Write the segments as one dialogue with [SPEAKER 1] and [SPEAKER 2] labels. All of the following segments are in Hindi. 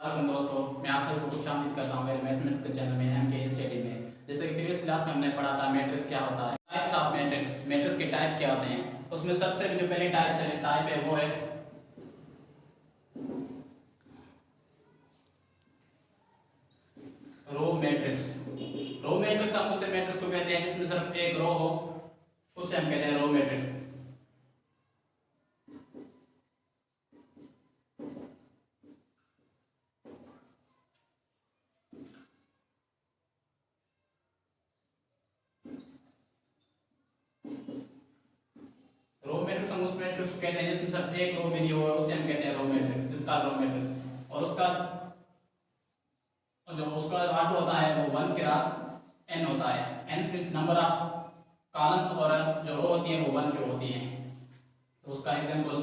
[SPEAKER 1] वेलकम दोस्तों, मैं आप सबको खुशामदीद करता हूँ मेरे मैथमेटिक्स के चैनल में एम के स्टडी में। जैसे कि प्रीवियस क्लास में हमने पढ़ा था मैट्रिक्स क्या होता है, टाइप्स ऑफ मैट्रिक्स, मैट्रिक्स के टाइप्स क्या होते हैं। उसमें सबसे जो पहले टाइप है वो है रो मैट्रिक्स। रो मैट्रिक्स हम उससे मैट्रिक्स को कहते हैं जिसमें सिर्फ एक रो हो, उससे हम कहते हैं रो मैट्रिक्स। रो मैट्रिक्स हम उस मैट्रिक्स को कहते हैं जिसमें सिर्फ एक रो मिली हो, उसे हम कहते हैं रो मैट्रिक्स, जिसका रो मैट्रिक्स। और उसका जो उसका ऑर्डर होता है वो 1 क्रॉस n होता है। n means number of columns और जो रो होती है वो 1 शो होती है। तो उसका एग्जांपल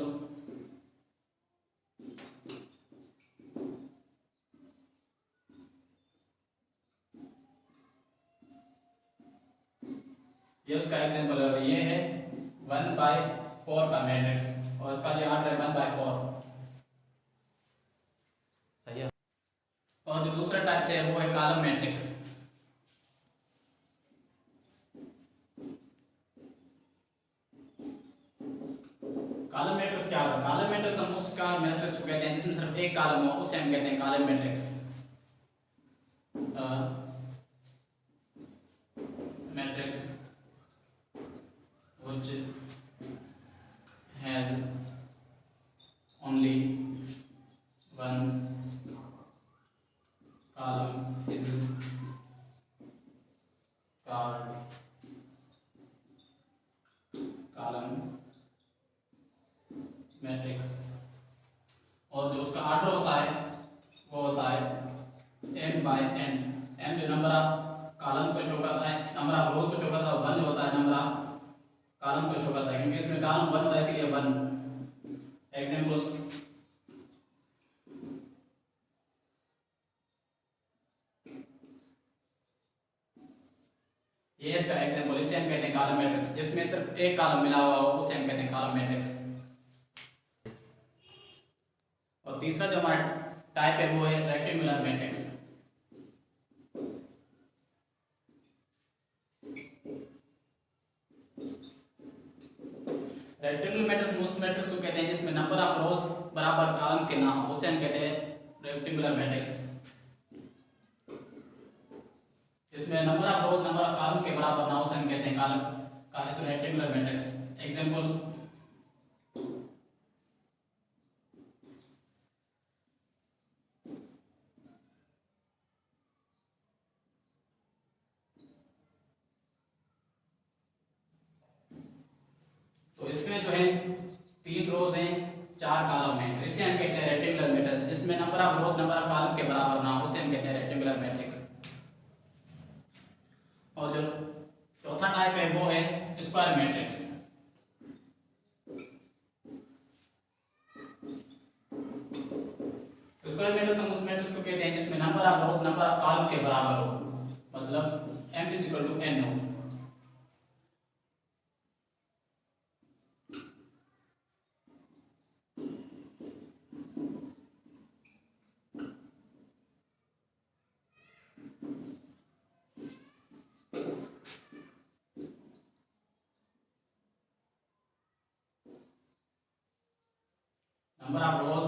[SPEAKER 1] ये है 1/4 का मैट्रिक्स और इसका जो ऑर्डर है 1/4। सही है। और जो दूसरा टाइप है वो है कॉलम मैट्रिक्स। कॉलम मैट्रिक्स क्या होता है? कॉलम मैट्रिक्स हम उसका मैट्रिक्स को कहते हैं जिसमें सिर्फ एक कॉलम हो, उसे हम कहते हैं column matrix. Matrix which has only one column is called column matrix. और जो उसका ऑर्डर होता है वो होता है m/n। m जो नंबर ऑफ कॉलम्स को शो करता है, नंबर ऑफ रोज को शो करता है, और 1 जो होता है नंबर ऑफ कॉलम को शो करता है, क्योंकि इसमें कॉलम 1 होता है इसलिए 1। एग्जांपल ये इसका एग्जांपल, इसे हम कहते हैं कॉलम मैट्रिक्स। जिसमें सिर्फ एक कॉलम मिला हुआ हो उसे हम कहते हैं कॉलम मैट्रिक्स। और तीसरा जो हमारा टाइप है वो है रेक्टेंगुलर मैट्रिक्स। रेक्टेंगुलर मैट्रिक्स उस मैट्रिक्स को कहते हैं जिसमें नंबर ऑफ रोज बराबर कॉलम के ना हो, उसे हम कहते हैं रेक्टेंगुलर मैट्रिक्स। जिसमें number of rose number of column के बराबर ना हो उसे हम कहते हैं कॉलम का रेक्टेंगुलर मैट्रिक्स। एग्जांपल तो इसमें जो है 3 रोज हैं, 4 कॉलम हैं, तो इसे हम कहते हैं रेक्टेंगुलर मैट्रिक्स। जिसमें number of rose number of columns के बराबर ना हो उसे हम कहते हैं रेक्टेंगुलर मैट्रिक्स। और जो चौथा टाइप है वो है स्क्वायर मैट्रिक्स। स्क्वायर मैट्रिक्स हम उस मैट्रिक्स को कहते हैं जिसमें number of rose number of columns के बराबर हो, मतलब m = n हो। Number of rose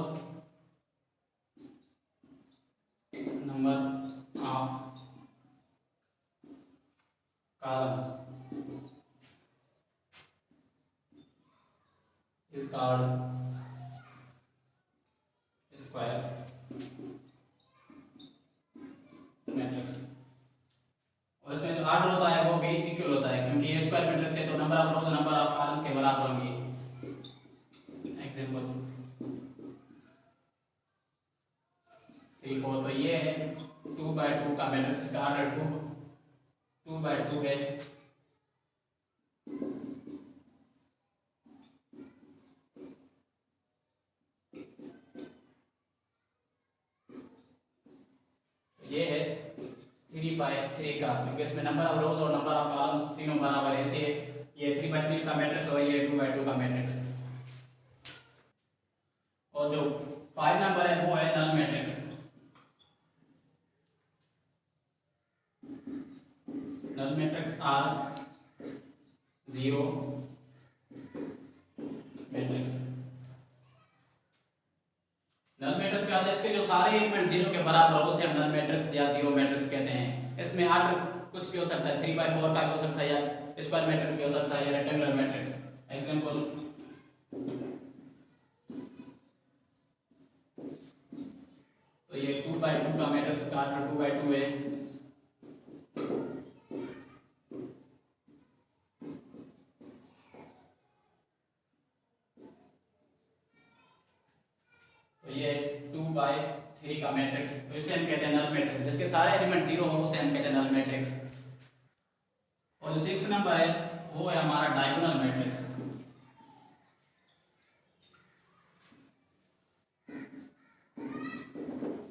[SPEAKER 1] number of columns is called square matrix. और इसमें जो ऑर्डर होता है वो भी इक्वल होता है, क्योंकि ये स्क्वायर मैट्रिक्स है तो number of rose number of columns के बराबर होंगे। एग्जांपल 3 4, तो ये है 2/2 का मैट्रिक्स, इसका ऑर्डर 2/2 है। ये है 3/3 का, क्योंकि इसमें नंबर ऑफ रोज और नंबर ऑफ कॉलम्स तीनों बराबर है, इसलिए ये 3/3 का मैट्रिक्स और ये 2/2 का मैट्रिक्स। और जो 5 नंबर है वो है null matrix. Or zero matrix. Null matrix क्या होता है? इसके जो सारे एलिमेंट जीरो के बराबर हो उसे हम नल मैट्रिक्स या जीरो मैट्रिक्स कहते हैं। इसमें आर्डर कुछ भी हो सकता है, 3/4 का भी हो सकता है, या स्क्वायर मैट्रिक्स भी हो सकता है, या रेक्टेंगुलर मैट्रिक्स। एग्जांपल, तो ये 2/2 का मैट्रिक्स का आर्डर 2/2 है। तो ये 2/3 का मैट्रिक्स, तो इसे हम कहते हैं नल मैट्रिक्स। जिसके सारे एलिमेंट जीरो हो उसे हम कहते हैं नल मैट्रिक्स। और जो 6 नंबर है वो है हमारा डायगोनल मैट्रिक्स।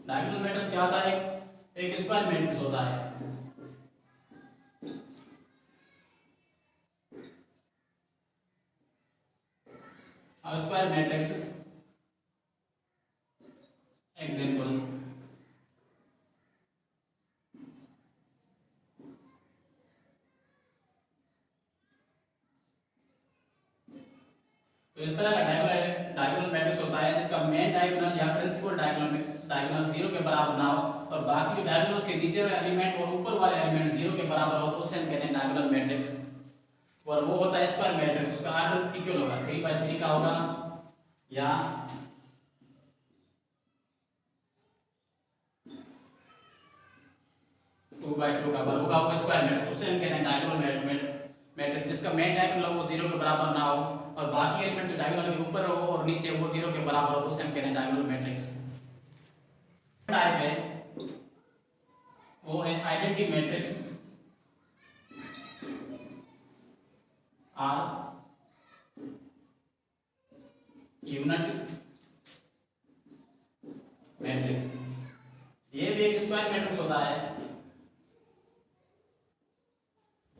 [SPEAKER 1] डायगोनल मैट्रिक्स क्या होता है? एक स्क्वायर मैट्रिक्स होता है। स्क्वायर मैट्रिक्स एग्जांपल, तो इस तरह का डायगोनल मैट्रिक्स होता है जिसका मेन डायगोनल या प्रिंसिपल डायगोनल जीरो के बराबर ना हो और बाकी जो डायगोनल्स के नीचे वाले एलिमेंट और ऊपर वाले एलिमेंट जीरो के बराबर हो तो उसे हम कहते हैं डायगोनल मैट्रिक्स। और वो होता है स्क्वायर मैट्रिक्स, उसका आर्डर इक्वल होगा, 3/3 का होगा या 2/2 का वर्ग होगा, वो स्क्वायर मैट्रिक्स। उसे हम कहते हैं डायगोनल मैट्रिक्स जिसका मेन डायगोनल वो जीरो के बराबर ना हो और बाकी एलिमेंट्स जो डायगोनल के ऊपर हो और नीचे वो जीरो के बराबर हो तो उसे हम कहते हैं डायगोनल मैट्रिक्स। टाइप है वो है identity matrix or unit matrix. ये भी एक स्क्वायर मैट्रिक्स होता है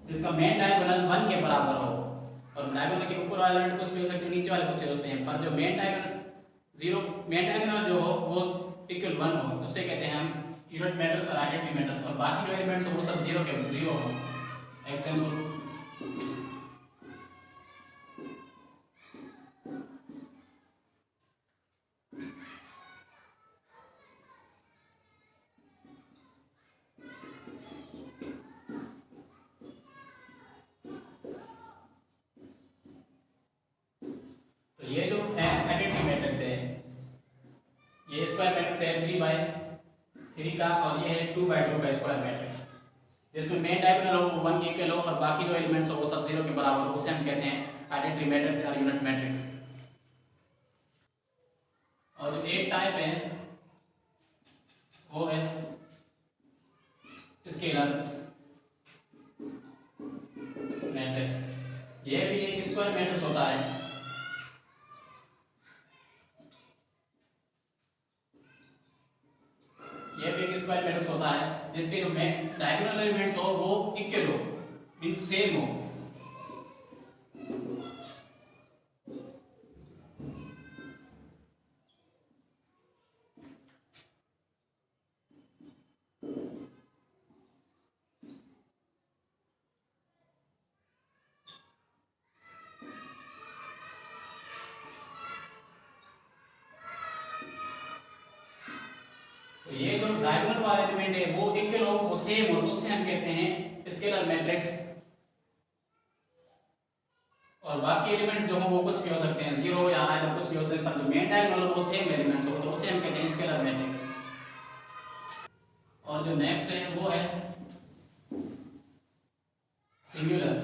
[SPEAKER 1] जिसका मेन डायगोनल 1 के बराबर हो और डायगोनल के ऊपर वाले एलिमेंट कुछ भी हो सकते हैं, नीचे वाले कुछ होते हैं, पर जो मेन डायगोनल जो हो वो इक्वल 1 हो उसे कहते हैं हम यूनिट मैट्रिक्स और आइडेंटिटी मैट्रिक्स। और बाकी जो एलिमेंट्स हो वो सब जीरो हो। एग्जांपल, तो ये जो है आइडेंटिटी मैट्रिक्स है, ये स्क्वायर मैट्रिक्स है 3/3 का और ये है 2/2 का स्क्वायर मैट्रिक्स जिसमें मेन डायगोनल हो वो 1 के इक्वल हो और बाकी जो एलिमेंट्स हो वो सब जीरो के बराबर हो उसे हम कहते हैं आइडेंटिटी मैट्रिक्स या यूनिट मैट्रिक्स। और जो एक टाइप है वो है स्केलर मैट्रिक्स। ये भी एक स्क्वायर मैट्रिक्स होता है स्क्वायर मैट्रिक्स होता है जिसके जो डायगोनल एलिमेंट्स हो वो इक्वल हो, मींस सेम हो। तो ये जो डायगोनल वाला एलिमेंट है वो इक्वल हो, वो सेम हो, तो उसे हम कहते हैं स्केलर मैट्रिक्स। और बाकी एलिमेंट्स जो हो वो कुछ भी हो सकते हैं, जीरो या आइदर कुछ भी हो सकते हैं, पर जो मेन डायगोनल हो वो सेम एलिमेंट्स हो तो उसे हम कहते हैं स्केलर मैट्रिक्स। और जो नेक्स्ट है वो है सिंगुलर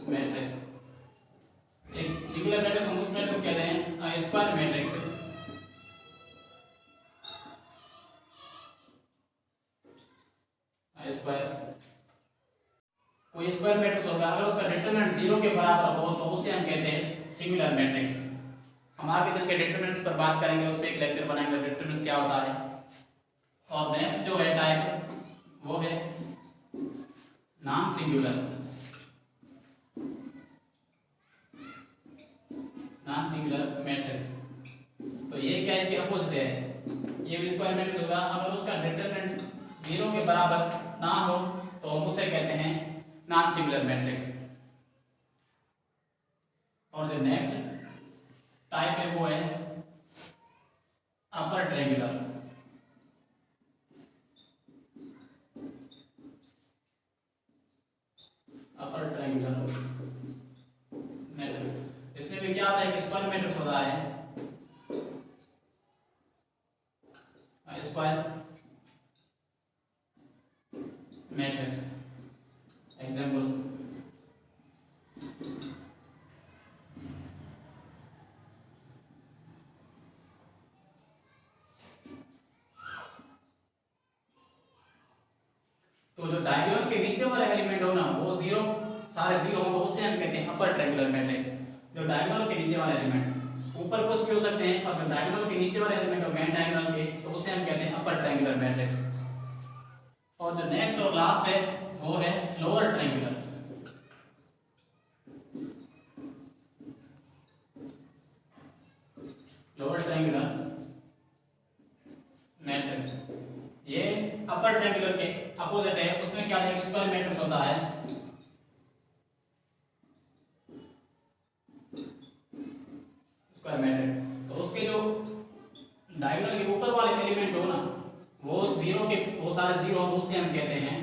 [SPEAKER 1] मैट्रिक्स। एक सिंगुलर मैट्रिक्स हम उस मैट्रिक्स कहते हैं स्क्वायर मैट्रिक्स। स्क्वायर कोई स्क्वायर मैट्रिक्स होगा, अगर उसका डिटरमिनेंट 0 के बराबर हो तो उसे हम कहते हैं सिंगुलर मैट्रिक्स। हम आगे चल के डिटरमिनेंट्स पर बात करेंगे, उस पर एक लेक्चर बनाएंगे डिटरमिनेंट्स क्या होता है। और नेक्स्ट जो है टाइप वो है नॉन सिंगुलर मैट्रिक्स। तो ये क्या इसके अपोजिट है, ये भी स्क्वायर मैट्रिक्स होगा। अगर उसका डिटरमिनेंट 0 के बराबर ना हो तो हम उसे कहते हैं नॉन सिंगुलर मैट्रिक्स। और जो नेक्स्ट टाइप है वो है upper triangular. Upper triangular matrix, इसमें भी क्या होता है कि स्क्वायर मैट्रिक्स होता है, स्क्वायर मैट्रिक्स। एग्जाम्पल, तो जो डायगोनल के नीचे वाला एलिमेंट हो ना वो जीरो, सारे जीरो हो तो उसे हम कहते हैं अपर ट्रायंगुलर मैट्रिक्स। जो डायगोनल के नीचे वाला एलिमेंट, ऊपर कुछ भी हो सकते हैं, और जो डायगोनल के नीचे वाले एलिमेंट हो मेन डायगोनल के, तो उसे हम कहते हैं अपर ट्रायंगुलर मैट्रिक्स। और जो नेक्स्ट और लास्ट है वो है lower triangular. Lower triangular matrix ये अपर ट्रायंगुलर के अपोजिट है। उसमें क्या है, स्क्वायर मैट्रिक्स होता है। स्क्वायर मैट्रिक्स, तो उसके जो डायगोनल के ऊपर वाले एलिमेंट हो ना वो जीरो के, वो सारे जीरो हो तो उसे हम कहते हैं